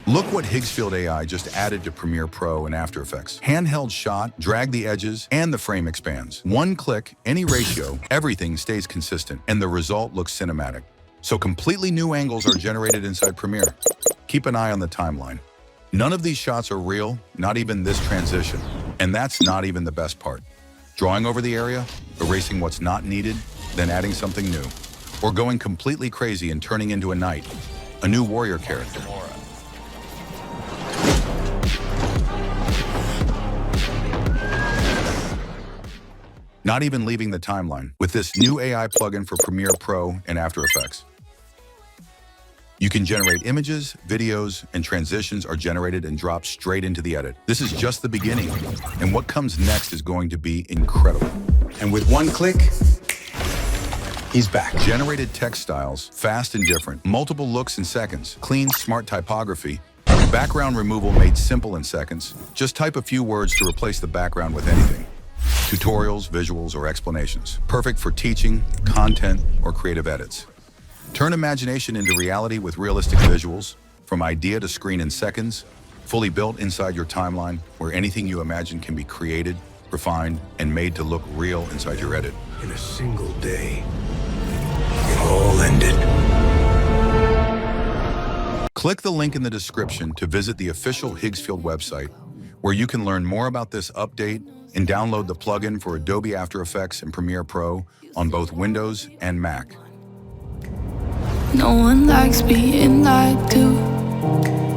Look what Higgsfield AI just added to Premiere Pro and After Effects. Handheld shot, drag the edges, and the frame expands. One click, any ratio, everything stays consistent, and the result looks cinematic. So completely new angles are generated inside Premiere. Keep an eye on the timeline. None of these shots are real, not even this transition. And that's not even the best part. Drawing over the area, erasing what's not needed, then adding something new. Or going completely crazy and turning into a knight, a new warrior character. Not even leaving the timeline with this new AI plugin for Premiere Pro and After Effects. You can generate images, videos, and transitions are generated and dropped straight into the edit. This is just the beginning, and what comes next is going to be incredible. And with one click, he's back. Generated text styles, fast and different, multiple looks in seconds, clean, smart typography, background removal made simple in seconds. Just type a few words to replace the background with anything. Tutorials, visuals, or explanations. Perfect for teaching, content, or creative edits. Turn imagination into reality with realistic visuals, from idea to screen in seconds, fully built inside your timeline, where anything you imagine can be created, refined, and made to look real inside your edit. In a single day, it all ended. Click the link in the description to visit the official Higgsfield website, where you can learn more about this update and download the plugin for Adobe After Effects and Premiere Pro on both Windows and Mac. No one likes being lied to.